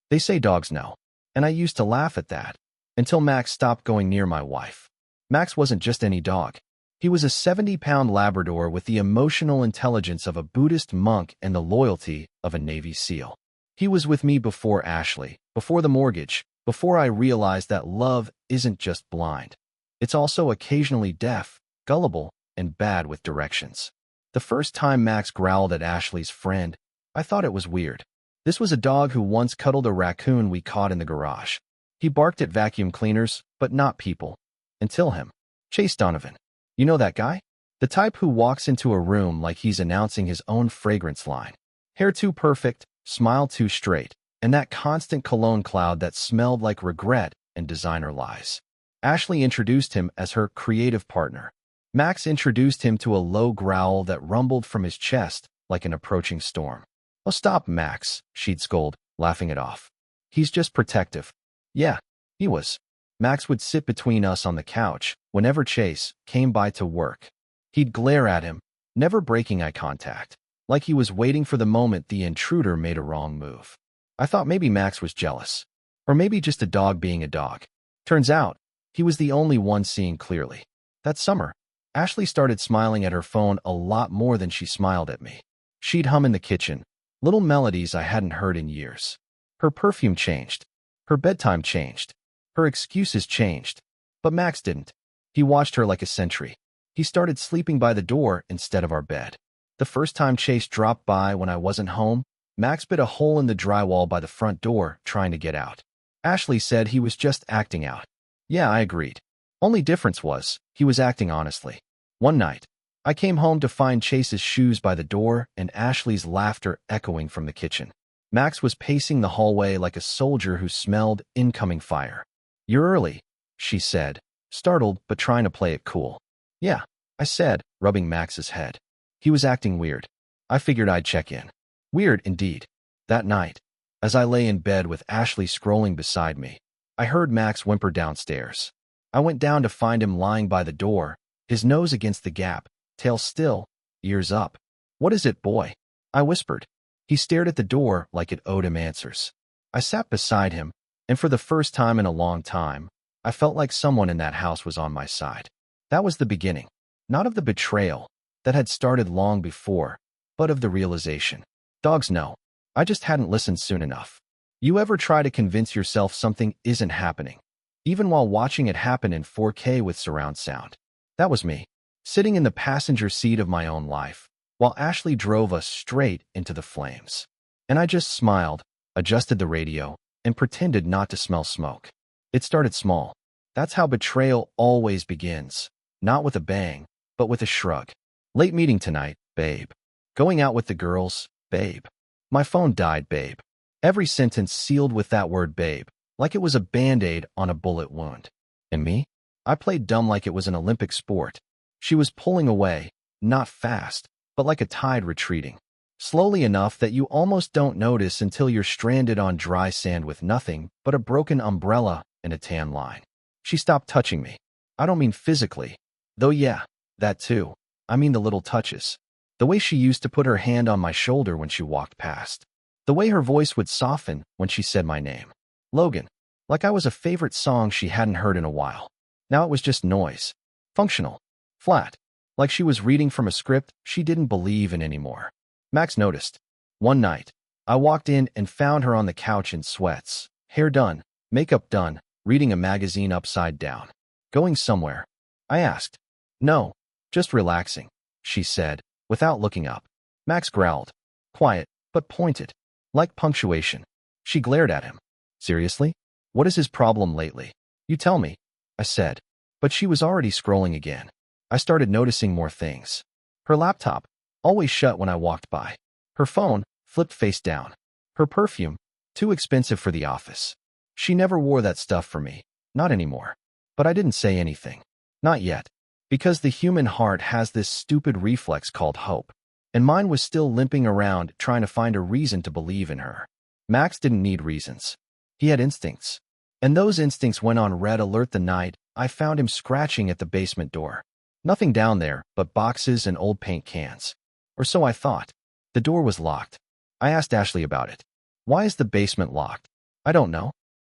They say dogs know. And I used to laugh at that. Until Max stopped going near my wife. Max wasn't just any dog. He was a 70-pound Labrador with the emotional intelligence of a Buddhist monk and the loyalty of a Navy SEAL. He was with me before Ashley, before the mortgage, before I realized that love isn't just blind. It's also occasionally deaf, gullible, and bad with directions. The first time Max growled at Ashley's friend, I thought it was weird. This was a dog who once cuddled a raccoon we caught in the garage. He barked at vacuum cleaners, but not people. Until him. Chase Donovan. You know that guy? The type who walks into a room like he's announcing his own fragrance line. Hair too perfect, smile too straight, and that constant cologne cloud that smelled like regret and designer lies. Ashley introduced him as her creative partner. Max introduced him to a low growl that rumbled from his chest like an approaching storm. "Oh, stop, Max," she'd scold, laughing it off. "He's just protective." Yeah, he was. Max would sit between us on the couch whenever Chase came by to work. He'd glare at him, never breaking eye contact, like he was waiting for the moment the intruder made a wrong move. I thought maybe Max was jealous, or maybe just a dog being a dog. Turns out, he was the only one seeing clearly. That summer, Ashley started smiling at her phone a lot more than she smiled at me. She'd hum in the kitchen, little melodies I hadn't heard in years. Her perfume changed. Her bedtime changed. Her excuses changed. But Max didn't. He watched her like a sentry. He started sleeping by the door instead of our bed. The first time Chase dropped by when I wasn't home, Max bit a hole in the drywall by the front door trying to get out. Ashley said he was just acting out. Yeah, I agreed. Only difference was, he was acting honestly. One night, I came home to find Chase's shoes by the door and Ashley's laughter echoing from the kitchen. Max was pacing the hallway like a soldier who smelled incoming fire. "You're early," she said, startled but trying to play it cool. "Yeah," I said, rubbing Max's head. He was acting weird. I figured I'd check in. Weird indeed. That night, as I lay in bed with Ashley scrolling beside me, I heard Max whimper downstairs. I went down to find him lying by the door, his nose against the gap, tail still, ears up. "What is it, boy?" I whispered. He stared at the door like it owed him answers. I sat beside him, and for the first time in a long time, I felt like someone in that house was on my side. That was the beginning, not of the betrayal that had started long before, but of the realization. Dogs know. I just hadn't listened soon enough. You ever try to convince yourself something isn't happening, even while watching it happen in 4K with surround sound? That was me, sitting in the passenger seat of my own life, while Ashley drove us straight into the flames. And I just smiled, adjusted the radio, and pretended not to smell smoke. It started small. That's how betrayal always begins. Not with a bang, but with a shrug. "Late meeting tonight, babe." "Going out with the girls, babe." "My phone died, babe." Every sentence sealed with that word babe, like it was a band-aid on a bullet wound. And me? I played dumb like it was an Olympic sport. She was pulling away, not fast, but like a tide retreating. Slowly enough that you almost don't notice until you're stranded on dry sand with nothing but a broken umbrella and a tan line. She stopped touching me. I don't mean physically, though yeah, that too. I mean the little touches. The way she used to put her hand on my shoulder when she walked past. The way her voice would soften when she said my name. Logan. Like I was a favorite song she hadn't heard in a while. Now it was just noise. Functional. Flat. Like she was reading from a script she didn't believe in anymore. Max noticed. One night, I walked in and found her on the couch in sweats, hair done, makeup done, reading a magazine upside down. "Going somewhere?" I asked. "No, just relaxing," she said, without looking up. Max growled. Quiet, but pointed. Like punctuation. She glared at him. "Seriously? What is his problem lately? You tell me," I said. But she was already scrolling again. I started noticing more things. Her laptop, always shut when I walked by. Her phone, flipped face down. Her perfume, too expensive for the office. She never wore that stuff for me. Not anymore. But I didn't say anything. Not yet. Because the human heart has this stupid reflex called hope. And mine was still limping around trying to find a reason to believe in her. Max didn't need reasons. He had instincts. And those instincts went on red alert the night I found him scratching at the basement door. Nothing down there but boxes and old paint cans. Or so I thought. The door was locked. I asked Ashley about it. "Why is the basement locked?" I don't know.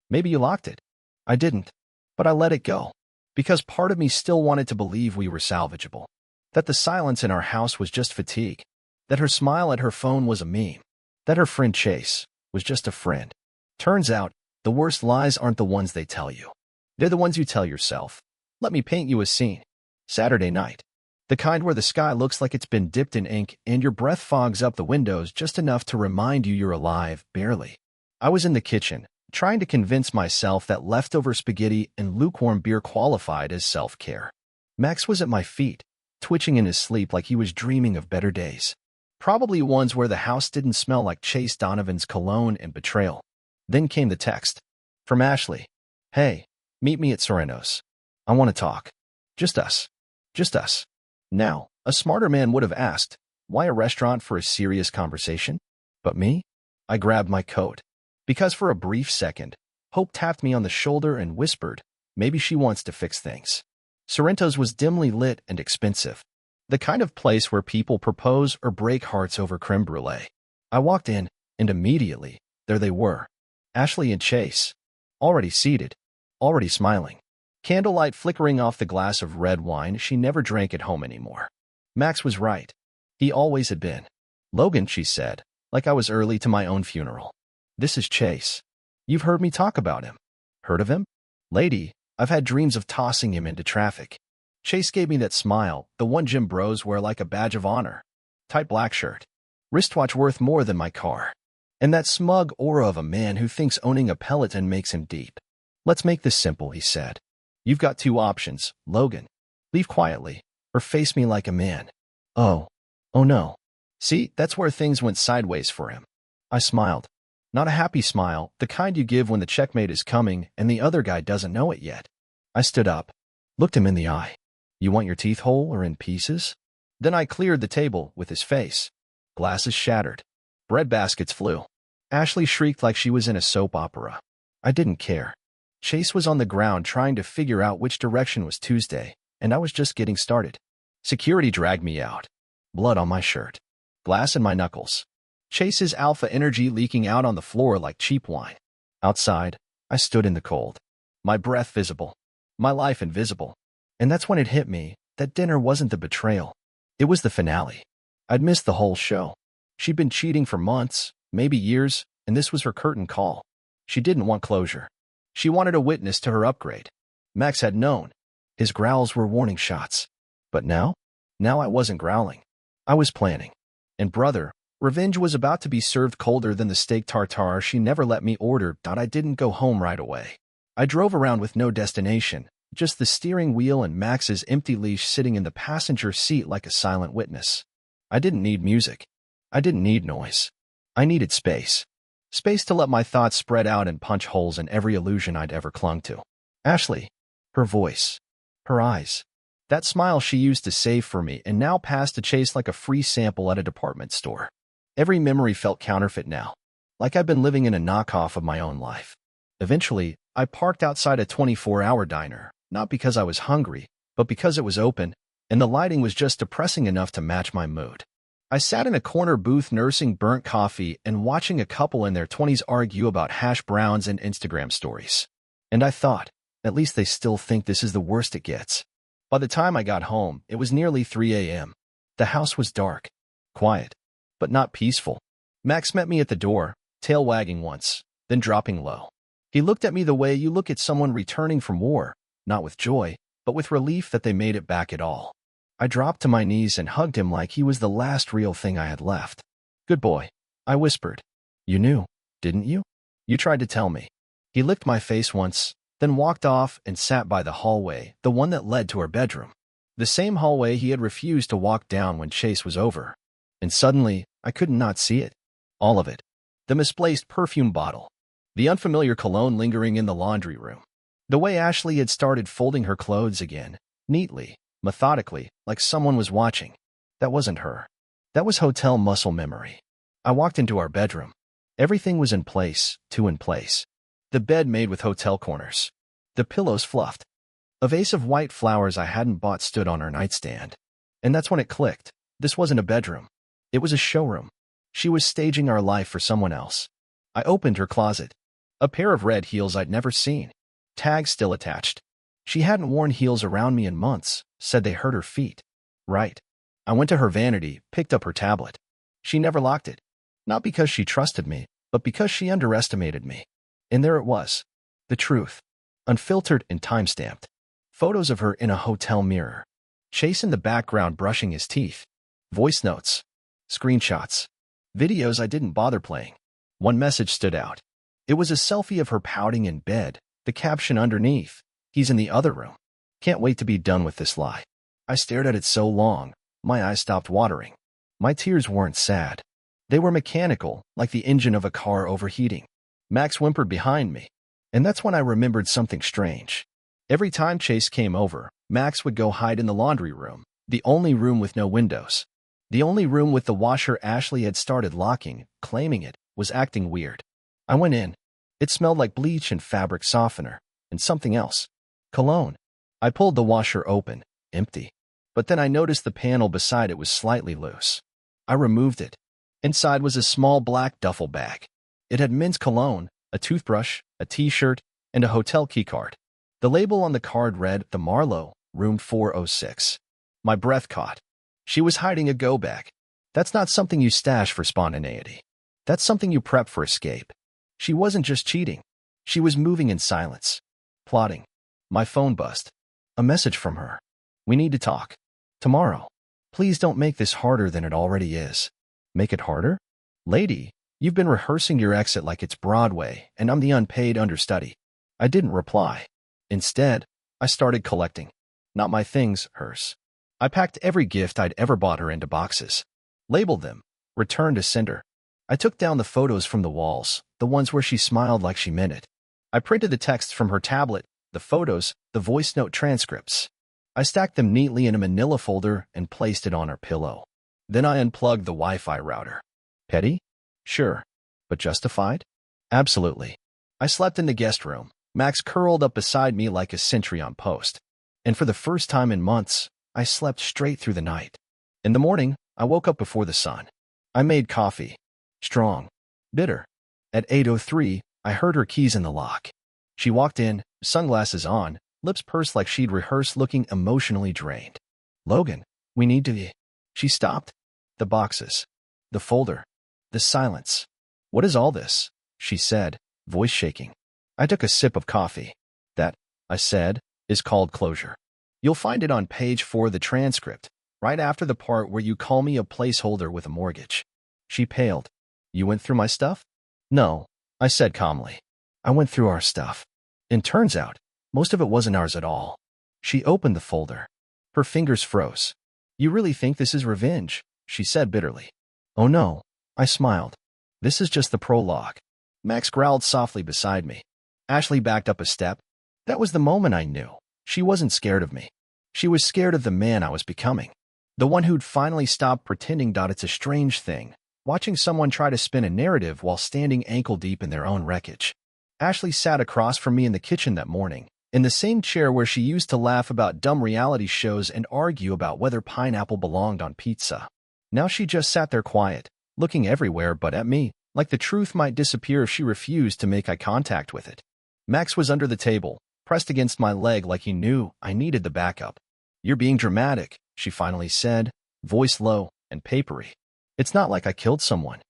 Maybe you locked it. I didn't. But I let it go. Because part of me still wanted to believe we were salvageable. That the silence in our house was just fatigue. That her smile at her phone was a meme. That her friend Chase was just a friend. Turns out, the worst lies aren't the ones they tell you. They're the ones you tell yourself. Let me paint you a scene. Saturday night. The kind where the sky looks like it's been dipped in ink and your breath fogs up the windows just enough to remind you you're alive, barely. I was in the kitchen, trying to convince myself that leftover spaghetti and lukewarm beer qualified as self-care. Max was at my feet, twitching in his sleep like he was dreaming of better days. Probably ones where the house didn't smell like Chase Donovan's cologne and betrayal. Then came the text. From Ashley. Hey, meet me at Sorrento's. I want to talk. Just us. Just us. Now, a smarter man would have asked, why a restaurant for a serious conversation? But me? I grabbed my coat. Because for a brief second, Hope tapped me on the shoulder and whispered, maybe she wants to fix things. Sorrento's was dimly lit and expensive. The kind of place where people propose or break hearts over creme brulee. I walked in, and immediately, there they were. Ashley and Chase. Already seated. Already smiling. Candlelight flickering off the glass of red wine she never drank at home anymore. Max was right. He always had been. Logan, she said, like I was early to my own funeral. This is Chase. You've heard me talk about him. Heard of him? Lady, I've had dreams of tossing him into traffic. Chase gave me that smile, the one gym bros wear like a badge of honor. Tight black shirt. Wristwatch worth more than my car. And that smug aura of a man who thinks owning a Peloton makes him deep. Let's make this simple, he said. You've got two options, Logan. Leave quietly, or face me like a man. Oh no. See, that's where things went sideways for him. I smiled. Not a happy smile, the kind you give when the checkmate is coming and the other guy doesn't know it yet. I stood up, looked him in the eye. You want your teeth whole or in pieces? Then I cleared the table with his face. Glasses shattered. Bread baskets flew. Ashley shrieked like she was in a soap opera. I didn't care. Chase was on the ground trying to figure out which direction was Tuesday, and I was just getting started. Security dragged me out. Blood on my shirt. Glass in my knuckles. Chase's alpha energy leaking out on the floor like cheap wine. Outside, I stood in the cold. My breath visible. My life invisible. And that's when it hit me that dinner wasn't the betrayal. It was the finale. I'd missed the whole show. She'd been cheating for months, maybe years, and this was her curtain call. She didn't want closure. She wanted a witness to her upgrade. Max had known. His growls were warning shots. But now? Now I wasn't growling. I was planning. And brother, revenge was about to be served colder than the steak tartare she never let me order. I didn't go home right away. I drove around with no destination, just the steering wheel and Max's empty leash sitting in the passenger seat like a silent witness. I didn't need music. I didn't need noise. I needed space. Space to let my thoughts spread out and punch holes in every illusion I'd ever clung to. Ashley. Her voice. Her eyes. That smile she used to save for me and now passed to Chase like a free sample at a department store. Every memory felt counterfeit now, like I'd been living in a knockoff of my own life. Eventually, I parked outside a 24-hour diner, not because I was hungry, but because it was open, and the lighting was just depressing enough to match my mood. I sat in a corner booth nursing burnt coffee and watching a couple in their 20s argue about hash browns and Instagram stories. And I thought, at least they still think this is the worst it gets. By the time I got home, it was nearly 3 a.m. The house was dark, quiet, but not peaceful. Max met me at the door, tail wagging once, then dropping low. He looked at me the way you look at someone returning from war, not with joy, but with relief that they made it back at all. I dropped to my knees and hugged him like he was the last real thing I had left. Good boy, I whispered. You knew, didn't you? You tried to tell me. He licked my face once, then walked off and sat by the hallway, the one that led to our bedroom. The same hallway he had refused to walk down when Chase was over. And suddenly, I could not see it. All of it. The misplaced perfume bottle. The unfamiliar cologne lingering in the laundry room. The way Ashley had started folding her clothes again, neatly, methodically, like someone was watching. That wasn't her. That was hotel muscle memory. I walked into our bedroom. Everything was in place, two in place. The bed made with hotel corners. The pillows fluffed. A vase of white flowers I hadn't bought stood on our nightstand. And that's when it clicked. This wasn't a bedroom. It was a showroom. She was staging our life for someone else. I opened her closet. A pair of red heels I'd never seen. Tags still attached. She hadn't worn heels around me in months, said they hurt her feet. Right. I went to her vanity, picked up her tablet. She never locked it. Not because she trusted me, but because she underestimated me. And there it was. The truth. Unfiltered and time-stamped. Photos of her in a hotel mirror. Chase in the background brushing his teeth. Voice notes. Screenshots. Videos I didn't bother playing. One message stood out. It was a selfie of her pouting in bed, the caption underneath, "He's in the other room. Can't wait to be done with this lie." I stared at it so long, my eyes stopped watering. My tears weren't sad. They were mechanical, like the engine of a car overheating. Max whimpered behind me. And that's when I remembered something strange. Every time Chase came over, Max would go hide in the laundry room, the only room with no windows. The only room with the washer Ashley had started locking, claiming it, was acting weird. I went in. It smelled like bleach and fabric softener, and something else. Cologne. I pulled the washer open, empty. But then I noticed the panel beside it was slightly loose. I removed it. Inside was a small black duffel bag. It had men's cologne, a toothbrush, a t-shirt, and a hotel keycard. The label on the card read, "The Marlowe, Room 406. My breath caught. She was hiding a go-bag. That's not something you stash for spontaneity. That's something you prep for escape. She wasn't just cheating. She was moving in silence. Plotting. My phone buzzed. A message from her. "We need to talk. Tomorrow. Please don't make this harder than it already is." Make it harder? Lady, you've been rehearsing your exit like it's Broadway, and I'm the unpaid understudy. I didn't reply. Instead, I started collecting. Not my things, hers. I packed every gift I'd ever bought her into boxes. Labeled them. Returned to sender. I took down the photos from the walls, the ones where she smiled like she meant it. I printed the texts from her tablet, the photos, the voice note transcripts. I stacked them neatly in a manila folder and placed it on her pillow. Then I unplugged the Wi-Fi router. Petty? Sure. But justified? Absolutely. I slept in the guest room, Max curled up beside me like a sentry on post. And for the first time in months, I slept straight through the night. In the morning, I woke up before the sun. I made coffee. Strong. Bitter. At 8:03, I heard her keys in the lock. She walked in, sunglasses on, lips pursed like she'd rehearsed, looking emotionally drained. "Logan, we need to..." She stopped. The boxes. The folder. The silence. "What is all this?" she said, voice shaking. I took a sip of coffee. "That," I said, "is called closure. You'll find it on page 4 of the transcript, right after the part where you call me a placeholder with a mortgage." She paled. "You went through my stuff?" "No," I said calmly. "I went through our stuff. And turns out, most of it wasn't ours at all." She opened the folder. Her fingers froze. "You really think this is revenge?" she said bitterly. "Oh no," I smiled. "This is just the prologue." Max growled softly beside me. Ashley backed up a step. That was the moment I knew. She wasn't scared of me. She was scared of the man I was becoming. The one who'd finally stopped pretending. It's a strange thing, watching someone try to spin a narrative while standing ankle-deep in their own wreckage. Ashley sat across from me in the kitchen that morning, in the same chair where she used to laugh about dumb reality shows and argue about whether pineapple belonged on pizza. Now she just sat there quiet, looking everywhere but at me, like the truth might disappear if she refused to make eye contact with it. Max was under the table, pressed against my leg like he knew I needed the backup. "You're being dramatic," she finally said, voice low and papery. "It's not like I killed someone."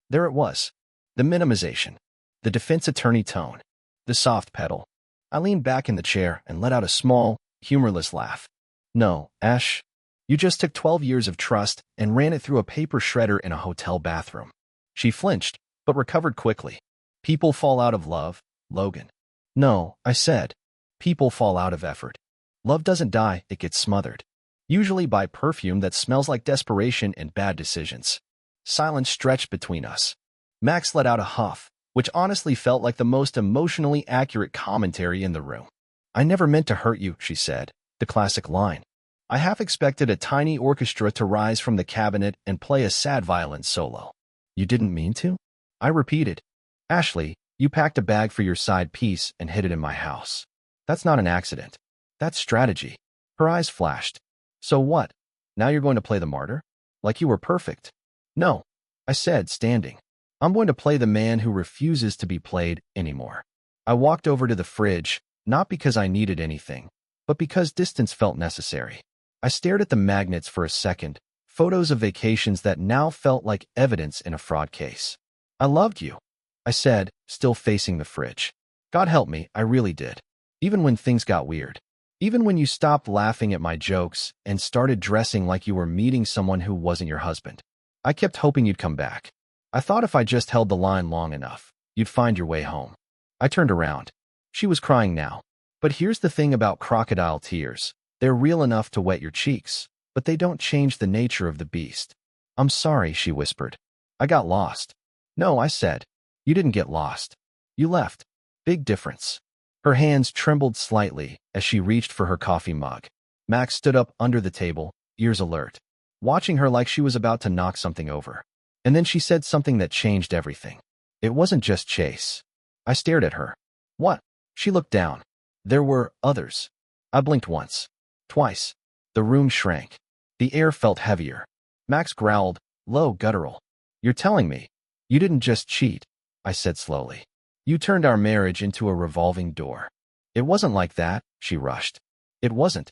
There it was. The minimization. The defense attorney tone. The soft pedal. I leaned back in the chair and let out a small, humorless laugh. "No, Ash. You just took 12 years of trust and ran it through a paper shredder in a hotel bathroom." She flinched, but recovered quickly. "People fall out of love, Logan." "No," I said. "People fall out of effort. Love doesn't die, it gets smothered. Usually by perfume that smells like desperation and bad decisions." Silence stretched between us. Max let out a huff, which honestly felt like the most emotionally accurate commentary in the room. "I never meant to hurt you," she said, the classic line. I half expected a tiny orchestra to rise from the cabinet and play a sad violin solo. "You didn't mean to?" I repeated. "Ashley, you packed a bag for your side piece and hid it in my house. That's not an accident. That's strategy." Her eyes flashed. "So what? Now you're going to play the martyr? Like you were perfect?" "No," I said, standing. I'm going to play the man who refuses to be played anymore. I walked over to the fridge, not because I needed anything, but because distance felt necessary. I stared at the magnets for a second, photos of vacations that now felt like evidence in a fraud case. I loved you, I said, still facing the fridge. God help me, I really did. Even when things got weird. Even when you stopped laughing at my jokes and started dressing like you were meeting someone who wasn't your husband. I kept hoping you'd come back. I thought if I just held the line long enough, you'd find your way home. I turned around. She was crying now. But here's the thing about crocodile tears. They're real enough to wet your cheeks, but they don't change the nature of the beast. I'm sorry, she whispered. I got lost. No, I said. You didn't get lost. You left. Big difference. Her hands trembled slightly as she reached for her coffee mug. Max stood up under the table, ears alert, watching her like she was about to knock something over. And then she said something that changed everything. It wasn't just Chase. I stared at her. What? She looked down. There were others. I blinked once. Twice. The room shrank. The air felt heavier. Max growled, low, guttural. You're telling me you didn't just cheat, I said slowly. You turned our marriage into a revolving door. It wasn't like that, she rushed. It wasn't.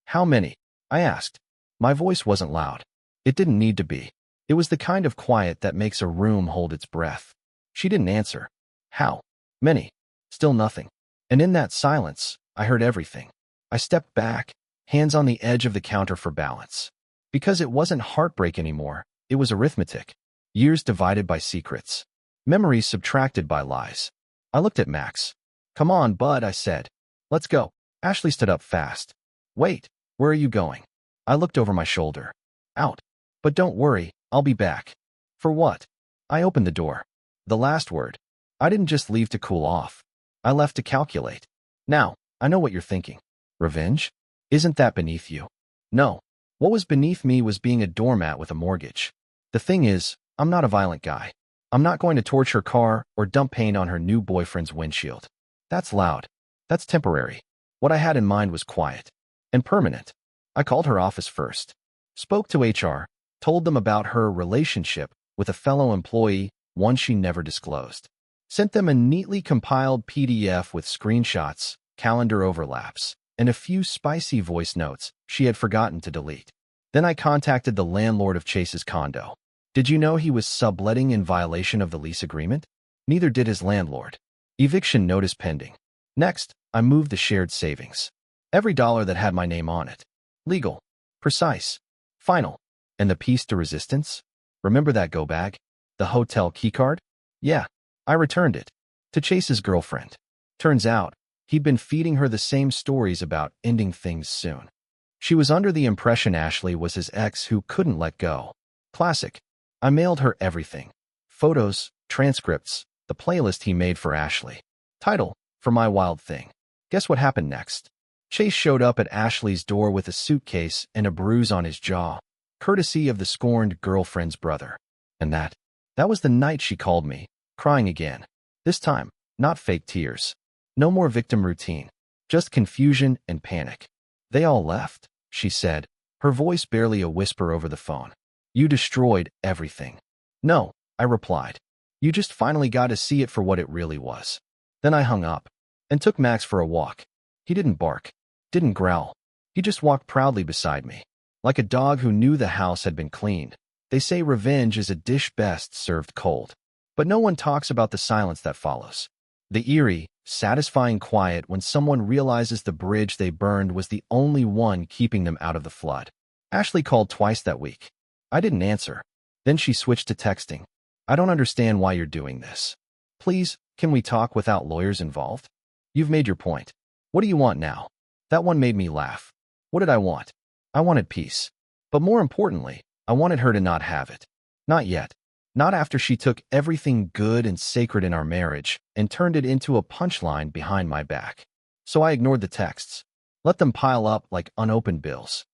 How many? I asked. My voice wasn't loud. It didn't need to be. It was the kind of quiet that makes a room hold its breath. She didn't answer. How? Many. Still nothing. And in that silence, I heard everything. I stepped back, hands on the edge of the counter for balance. Because it wasn't heartbreak anymore, it was arithmetic. Years divided by secrets. Memories subtracted by lies. I looked at Max. Come on, bud, I said. Let's go. Ashley stood up fast. Wait, where are you going? I looked over my shoulder. Out. But don't worry, I'll be back. For what? I opened the door. The last word. I didn't just leave to cool off. I left to calculate. Now, I know what you're thinking. Revenge? Isn't that beneath you? No. What was beneath me was being a doormat with a mortgage. The thing is, I'm not a violent guy. I'm not going to torch her car or dump paint on her new boyfriend's windshield. That's loud. That's temporary. What I had in mind was quiet and permanent. I called her office first. Spoke to HR, told them about her relationship with a fellow employee, one she never disclosed. Sent them a neatly compiled PDF with screenshots, calendar overlaps, and a few spicy voice notes she had forgotten to delete. Then I contacted the landlord of Chase's condo. Did you know he was subletting in violation of the lease agreement? Neither did his landlord. Eviction notice pending. Next, I moved the shared savings. Every dollar that had my name on it. Legal. Precise. Final. And the piece de resistance? Remember that go bag? The hotel keycard? Yeah. I returned it. To Chase's girlfriend. Turns out, he'd been feeding her the same stories about ending things soon. She was under the impression Ashley was his ex who couldn't let go. Classic. I mailed her everything. Photos, transcripts, the playlist he made for Ashley. Title, For My Wild Thing. Guess what happened next? Chase showed up at Ashley's door with a suitcase and a bruise on his jaw, courtesy of the scorned girlfriend's brother. And that was the night she called me, crying again. This time, not fake tears. No more victim routine. Just confusion and panic. They all left, she said, her voice barely a whisper over the phone. You destroyed everything. No, I replied. You just finally got to see it for what it really was. Then I hung up and took Max for a walk. He didn't bark, didn't growl. He just walked proudly beside me, like a dog who knew the house had been cleaned. They say revenge is a dish best served cold. But no one talks about the silence that follows. The eerie, satisfying quiet when someone realizes the bridge they burned was the only one keeping them out of the flood. Ashley called twice that week. I didn't answer. Then she switched to texting. I don't understand why you're doing this. Please, can we talk without lawyers involved? You've made your point. What do you want now? That one made me laugh. What did I want? I wanted peace. But more importantly, I wanted her to not have it. Not yet. Not after she took everything good and sacred in our marriage and turned it into a punchline behind my back. So I ignored the texts. Let them pile up like unopened bills.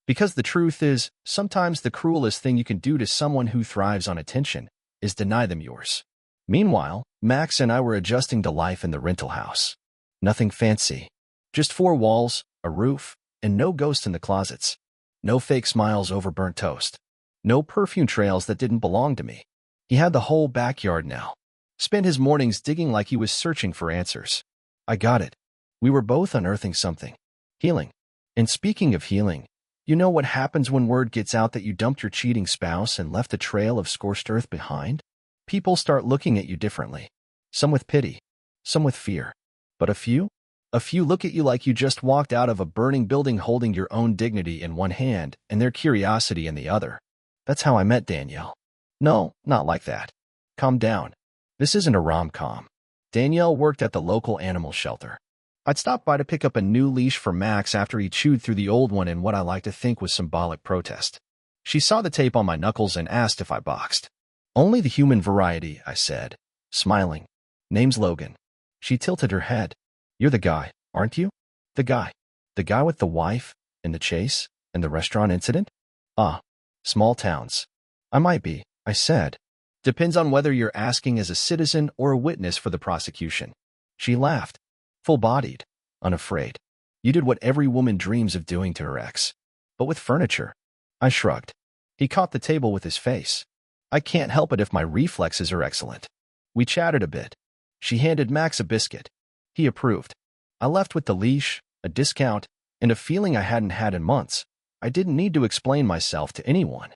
Because the truth is, sometimes the cruelest thing you can do to someone who thrives on attention is deny them yours. Meanwhile, Max and I were adjusting to life in the rental house. Nothing fancy. Just 4 walls, a roof, and no ghosts in the closets. No fake smiles over burnt toast. No perfume trails that didn't belong to me. He had the whole backyard now. Spent his mornings digging like he was searching for answers. I got it. We were both unearthing something. Healing. And speaking of healing, you know what happens when word gets out that you dumped your cheating spouse and left a trail of scorched earth behind? People start looking at you differently. Some with pity, some with fear. But a few look at you like you just walked out of a burning building holding your own dignity in one hand and their curiosity in the other. That's how I met Danielle. No, not like that. Calm down. This isn't a rom-com. Danielle worked at the local animal shelter. I'd stopped by to pick up a new leash for Max after he chewed through the old one in what I like to think was symbolic protest. She saw the tape on my knuckles and asked if I boxed. Only the human variety, I said, smiling. Name's Logan. She tilted her head. You're the guy, aren't you? The guy. The guy with the wife, and the chase, and the restaurant incident? Ah, small towns. I might be, I said. Depends on whether you're asking as a citizen or a witness for the prosecution. She laughed. Full-bodied, unafraid. You did what every woman dreams of doing to her ex. But with furniture. I shrugged. He caught the table with his face. I can't help it if my reflexes are excellent. We chatted a bit. She handed Max a biscuit. He approved. I left with the leash, a discount, and a feeling I hadn't had in months. I didn't need to explain myself to anyone.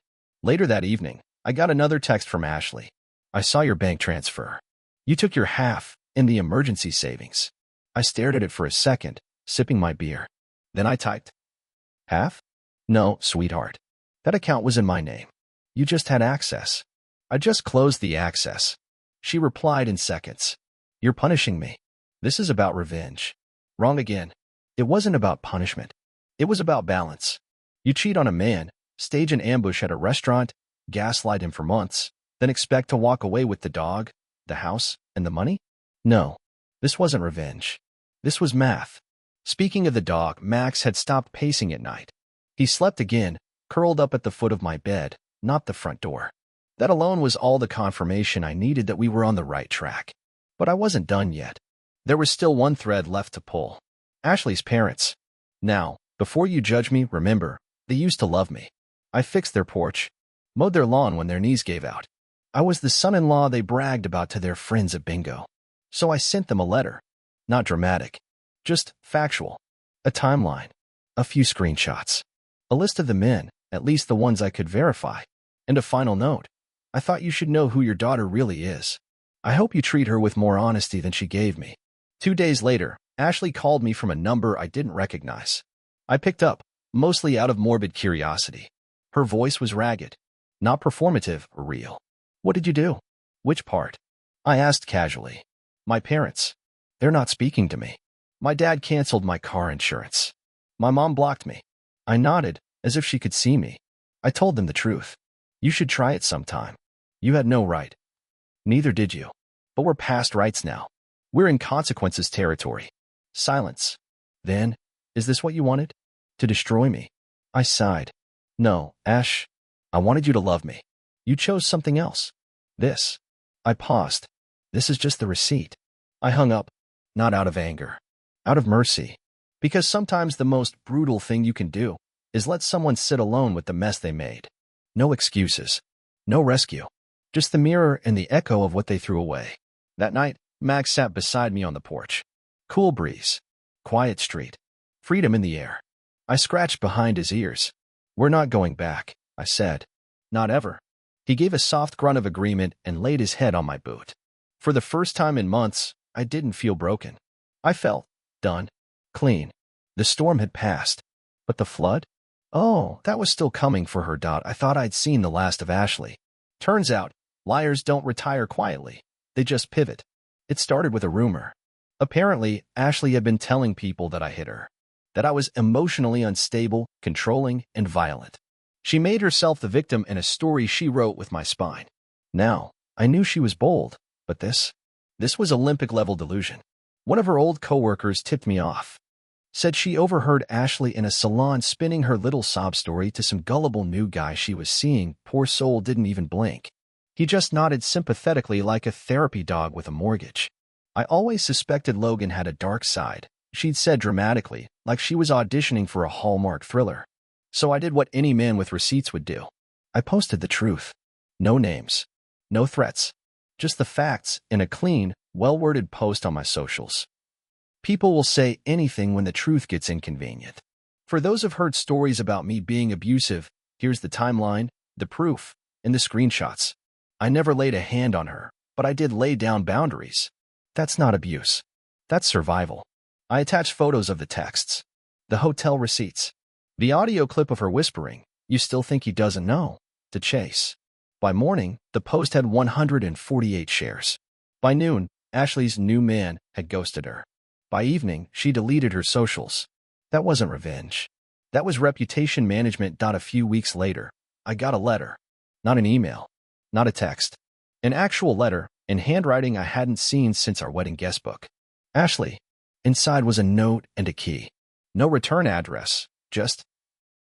Later that evening, I got another text from Ashley. I saw your bank transfer. You took your half in the emergency savings. I stared at it for a second, sipping my beer. Then I typed, half? No, sweetheart. That account was in my name. You just had access. I just closed the access. She replied in seconds. You're punishing me. This is about revenge. Wrong again. It wasn't about punishment. It was about balance. You cheat on a man, stage an ambush at a restaurant, gaslight him for months, then expect to walk away with the dog, the house, and the money? No, this wasn't revenge. This was math. Speaking of the dog, Max had stopped pacing at night. He slept again, curled up at the foot of my bed, not the front door. That alone was all the confirmation I needed that we were on the right track. But I wasn't done yet. There was still one thread left to pull. Ashley's parents. Now, before you judge me, remember, they used to love me. I fixed their porch, mowed their lawn when their knees gave out. I was the son-in-law they bragged about to their friends at bingo. So I sent them a letter. Not dramatic, just factual. A timeline, a few screenshots, a list of the men, at least the ones I could verify, and a final note. I thought you should know who your daughter really is. I hope you treat her with more honesty than she gave me. 2 days later, Ashley called me from a number I didn't recognize. I picked up, mostly out of morbid curiosity. Her voice was ragged, not performative or real. What did you do? Which part? I asked casually. My parents. They're not speaking to me. My dad canceled my car insurance. My mom blocked me. I nodded, as if she could see me. I told them the truth. You should try it sometime. You had no right. Neither did you. But we're past rights now. We're in consequences territory. Silence. Then, is this what you wanted? To destroy me? I sighed. No, Ash. I wanted you to love me. You chose something else. This. I paused. This is just the receipt. I hung up. Not out of anger. Out of mercy. Because sometimes the most brutal thing you can do is let someone sit alone with the mess they made. No excuses. No rescue. Just the mirror and the echo of what they threw away. That night, Max sat beside me on the porch. Cool breeze. Quiet street. Freedom in the air. I scratched behind his ears. We're not going back, I said. Not ever. He gave a soft grunt of agreement and laid his head on my boot. For the first time in months, I didn't feel broken. I felt done. Clean. The storm had passed. But the flood? Oh, that was still coming for her. I thought I'd seen the last of Ashley. Turns out, liars don't retire quietly. They just pivot. It started with a rumor. Apparently, Ashley had been telling people that I hit her. That I was emotionally unstable, controlling, and violent. She made herself the victim in a story she wrote with my spine. Now, I knew she was bold, but this was Olympic-level delusion. One of her old coworkers tipped me off. Said she overheard Ashley in a salon spinning her little sob story to some gullible new guy she was seeing. Poor soul didn't even blink. He just nodded sympathetically like a therapy dog with a mortgage. I always suspected Logan had a dark side, she'd said dramatically, like she was auditioning for a Hallmark thriller. So I did what any man with receipts would do. I posted the truth. No names. No threats. Just the facts in a clean, well-worded post on my socials. People will say anything when the truth gets inconvenient. For those who've heard stories about me being abusive, here's the timeline, the proof, and the screenshots. I never laid a hand on her, but I did lay down boundaries. That's not abuse. That's survival. I attached photos of the texts, the hotel receipts, the audio clip of her whispering, "You still think he doesn't know?" to Chase. By morning, the post had 148 shares. By noon, Ashley's new man had ghosted her. By evening, she deleted her socials. That wasn't revenge. That was reputation management. A few weeks later, I got a letter. Not an email. Not a text. An actual letter, in handwriting I hadn't seen since our wedding guestbook. Ashley. Inside was a note and a key. No return address, just,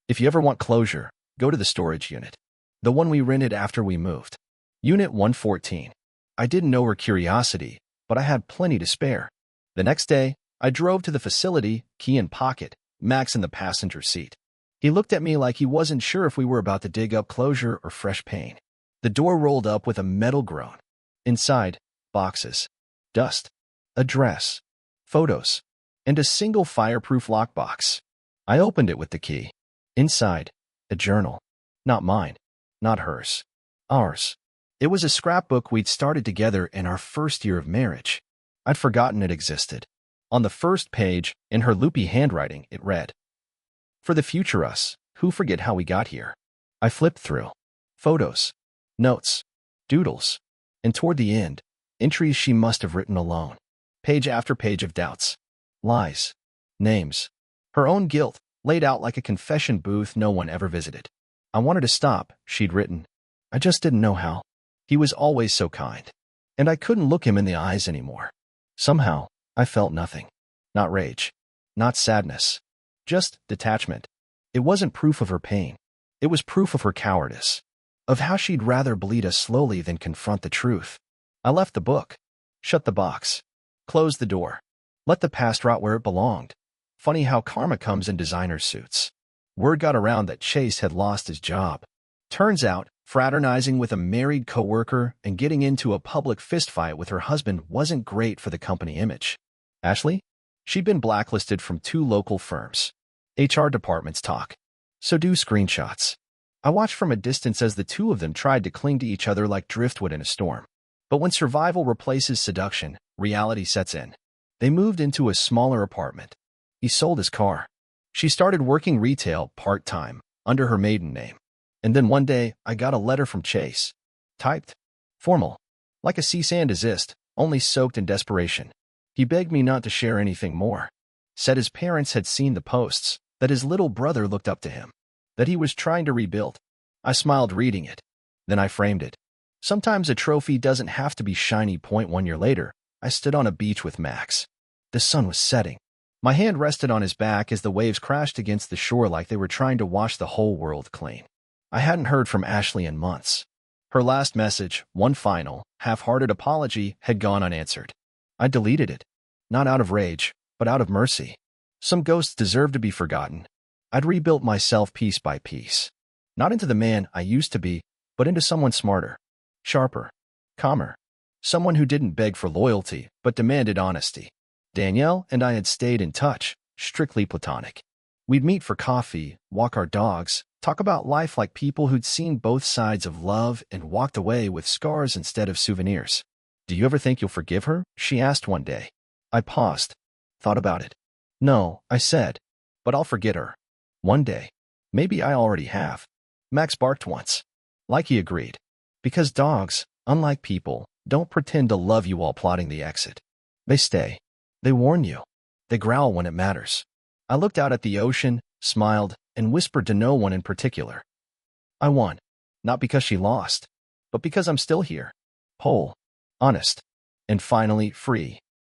"If you ever want closure, go to the storage unit. The one we rented after we moved. Unit 114. I didn't know her curiosity, but I had plenty to spare. The next day, I drove to the facility, key in pocket, Max in the passenger seat. He looked at me like he wasn't sure if we were about to dig up closure or fresh pain. The door rolled up with a metal groan. Inside, boxes, dust, a dress, photos, and a single fireproof lockbox. I opened it with the key. Inside, a journal. Not mine. Not hers. Ours. It was a scrapbook we'd started together in our first year of marriage. I'd forgotten it existed. On the first page, in her loopy handwriting, it read, "For the future us, who forget how we got here." I flipped through. Photos, notes, doodles, and toward the end, entries she must have written alone. Page after page of doubts, lies, names, her own guilt, laid out like a confession booth no one ever visited. I wanted to stop, she'd written. I just didn't know how. He was always so kind. And I couldn't look him in the eyes anymore. Somehow, I felt nothing. Not rage. Not sadness. Just detachment. It wasn't proof of her pain. It was proof of her cowardice. Of how she'd rather bleed us slowly than confront the truth. I left the book. Shut the box. Closed the door. Let the past rot where it belonged. Funny how karma comes in designer suits. Word got around that Chase had lost his job. Turns out, fraternizing with a married coworker and getting into a public fistfight with her husband wasn't great for the company image. Ashley? She'd been blacklisted from 2 local firms. HR departments talk. So do screenshots. I watched from a distance as the 2 of them tried to cling to each other like driftwood in a storm. But when survival replaces seduction, reality sets in. They moved into a smaller apartment. He sold his car. She started working retail part-time, under her maiden name. And then one day, I got a letter from Chase. Typed. Formal. Like a cease and desist, only soaked in desperation. He begged me not to share anything more. Said his parents had seen the posts, that his little brother looked up to him. That he was trying to rebuild. I smiled reading it. Then I framed it. Sometimes a trophy doesn't have to be shiny. 1 year later, I stood on a beach with Max. The sun was setting. My hand rested on his back as the waves crashed against the shore like they were trying to wash the whole world clean. I hadn't heard from Ashley in months. Her last message, one final, half-hearted apology, had gone unanswered. I deleted it. Not out of rage, but out of mercy. Some ghosts deserve to be forgotten. I'd rebuilt myself piece by piece. Not into the man I used to be, but into someone smarter, sharper, calmer. Someone who didn't beg for loyalty, but demanded honesty. Danielle and I had stayed in touch, strictly platonic. We'd meet for coffee, walk our dogs, talk about life like people who'd seen both sides of love and walked away with scars instead of souvenirs. "Do you ever think you'll forgive her?" she asked one day. I paused. Thought about it. "No," I said. "But I'll forget her. One day. Maybe I already have." Max barked once. Like he agreed. Because dogs, unlike people, don't pretend to love you while plotting the exit. They stay. They warn you. They growl when it matters. I looked out at the ocean, smiled, and whispered to no one in particular. I won. Not because she lost, but because I'm still here. Whole. Honest. And finally, free.